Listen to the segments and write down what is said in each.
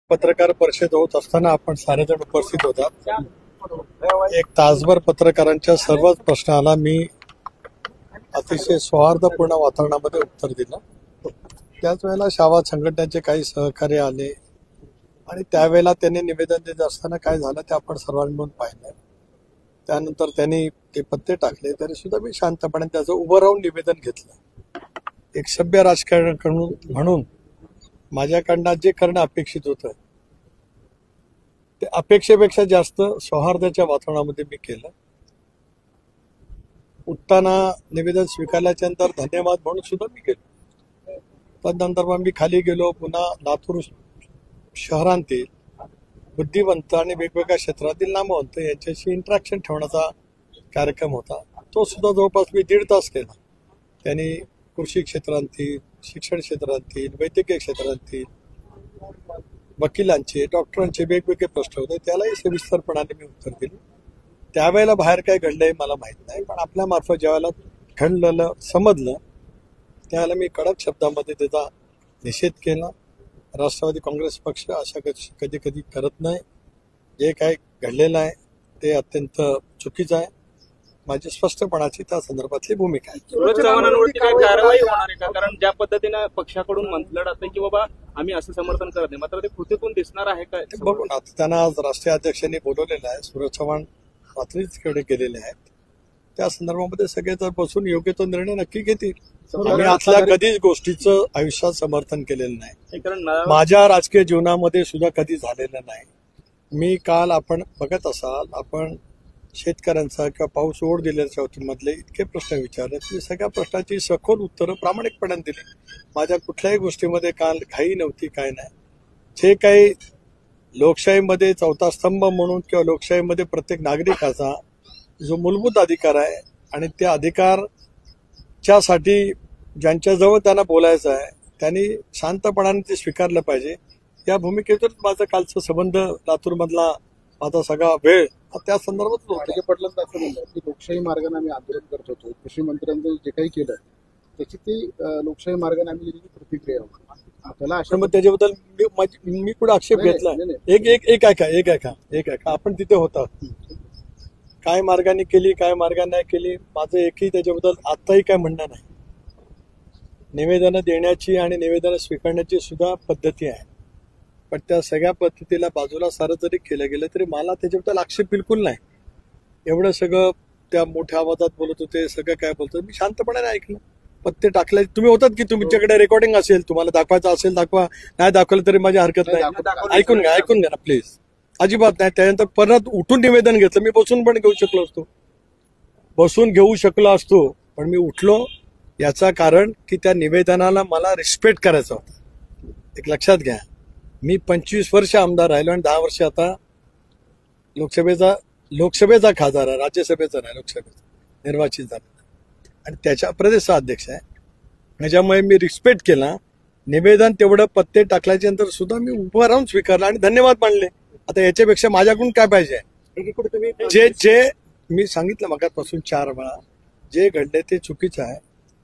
पत्रकार परिषद होत असताना आपण सारेजण उपस्थित होता। एक तासभर पत्रकारांच्या सर्वच प्रश्नाला मी अतिशय सौहार्दपूर्ण वातावरणामध्ये उत्तर दिलं। त्याच वेळेला शावा संघटनेचे काही सहकार्य आले आणि त्यावेळेला त्यांनी निवेदन देत असताना काय झालं ते आपण सर्वांनी मिळून पाहिलं। त्यानंतर त्यांनी ते पत्ते टाकले तरी सुद्धा मी शांतपणे त्याचं उभं राहून निवेदन घेतलं। एक सभ्य राजकारण म्हणून माझ्याकडनं जे करणं अपेक्षित होतं ते अपेक्षेपेक्षा जास्त सौहार्दाच्या वातावरणामध्ये मी केलं। उठताना निवेदन स्वीकारल्याच्या नंतर धन्यवाद म्हणून सुद्धा मी केलं। त्यानंतर मग मी खाली गेलो, पुन्हा लातूर शहरांतील बुद्धिवंत आणि वेगवेगळ्या क्षेत्रातील नामवंत यांच्याशी इंटरॅक्शन ठेवण्याचा कार्यक्रम होता। तो सुद्धा जवळपास मी 1.5 तास केला। त्यांनी कृषी क्षेत्रांतील, शिक्षण क्षेत्रांतील, वैद्यकीय क्षेत्रांतील, वकिलांचे, डॉक्टरांचे वेगवेगळे प्रश्न होते, त्यालाही सविस्तरपणाने मी उत्तर दिले। त्यावेळेला बाहेर काय घडलंय मला माहित नाही, पण आपल्या मार्फत ज्यावेळेला घडलेलं समजलं त्यावेळेला मी कडक शब्दामध्ये त्याचा निषेध केला। राष्ट्रवादी काँग्रेस पक्ष अशा कधी कधी करत नाही। जे काय घडलेलं आहे ते अत्यंत चुकीचं आहे। माझी स्पष्टपणाची त्या संदर्भातली भूमिका आहे। सूरज चव्हाणांवरती काय कारवाई होणार आहे का? कारण ज्या पद्धतीने पक्षाकडून म्हटलं जातं की बाबा आम्ही असं समर्थन करत नाही, मात्र ते कृतीतून दिसणार आहे का? बघू ना, त्यांना आज राष्ट्रीय अध्यक्षांनी बोलवलेलं आहे। सूरज चव्हाण रात्रीकडे गेलेले आहेत। त्या संदर्भामध्ये सगळे जर बसून योग्य तो निर्णय नक्की घेतील। आम्ही आतल्या कधीच गोष्टीचं आयुष्यात समर्थन केलेलं नाही। माझ्या राजकीय जीवनामध्ये सुद्धा कधी झालेलं नाही। मी काल आपण बघत असाल, आपण शेतकऱ्यांचा किंवा पाऊस ओढ दिल्याच्या मधले इतके प्रश्न विचारले, मी सगळ्या प्रश्नाची सखोल उत्तरं प्रामाणिकपणे दिली। माझ्या कुठल्याही गोष्टीमध्ये काल घाई नव्हती, काय नाही। जे काही लोकशाहीमध्ये चौथा स्तंभ म्हणून किंवा लोकशाहीमध्ये प्रत्येक नागरिकाचा जो मूलभूत अधिकार आहे आणि त्या अधिकारच्यासाठी ज्यांच्याजवळ त्यांना बोलायचं आहे त्यांनी शांतपणाने ते स्वीकारलं पाहिजे। या भूमिकेतून माझा कालचा संबंध लातूरमधला माझा सगळा वेळ त्या संदर्भात होता। पडलं तर असं म्हणलं की लोकशाही मार्गाने आम्ही आंदोलन करत होतो, कृषी मंत्र्यांचं जे काही केलं त्याची ती लोकशाही मार्गाने आम्ही दिलेली प्रतिक्रिया होती। त्याला अशा मग त्याच्याबद्दल मी कुठे आक्षेप घेतला? एक ऐका, आपण तिथे होता। काय मार्गाने केली, काय मार्गाने नाही केली, माझं एकही त्याच्याबद्दल आताही काय म्हणणं नाही। निवेदनं देण्याची आणि निवेदनं स्वीकारण्याची सुद्धा पद्धती आहे, पण त्या सगळ्या पद्धतीला बाजूला सारं जरी केलं गेलं तरी मला त्याच्याबद्दल आक्षेप बिलकुल नाही। एवढं सगळं त्या मोठ्या आवाजात बोलत होते, सगळं काय बोलतो, मी शांतपणे ऐकलं। पत्ते टाकले तुम्ही होतात की तुमच्याकडे रेकॉर्डिंग असेल, तुम्हाला दाखवायचं असेल दाखवा, नाही दाखवलं तरी माझी हरकत नाही। ऐकून घ्या ना प्लीज, अजिबात नाही। त्यानंतर परत उठून निवेदन घेतलं। मी बसून पण घेऊ शकलो असतो, पण मी उठलो याचा कारण की त्या निवेदनाला मला रिस्पेक्ट करायचा होता। एक लक्षात घ्या, मी 25 वर्ष आमदार राहिलो आणि 10 वर्ष आता लोकसभेचा खासदार आहे, राज्यसभेचा नाही, लोकसभेचा निर्वाचित झाला आणि त्याच्या प्रदेश अध्यक्ष आहे। त्याच्यामुळे मी रिस्पेक्ट केला। निवेदन तेवढं पत्ते टाकल्याच्या नंतर सुद्धा मी उभं राहून स्वीकारलं आणि धन्यवाद मानले। आता याच्यापेक्षा माझ्याकडून काय पाहिजे? जे मी सांगितलं मगापासून 4 वेळा, जे घडले ते चुकीचं आहे,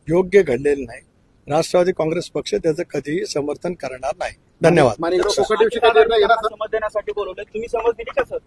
योग्य घडलेलं नाही। राष्ट्रवादी काँग्रेस पक्ष त्याचं कधीही समर्थन करणार नाही। धन्यवाद। समज देण्यासाठी बोलवलं, तुम्ही समज दिली का सर?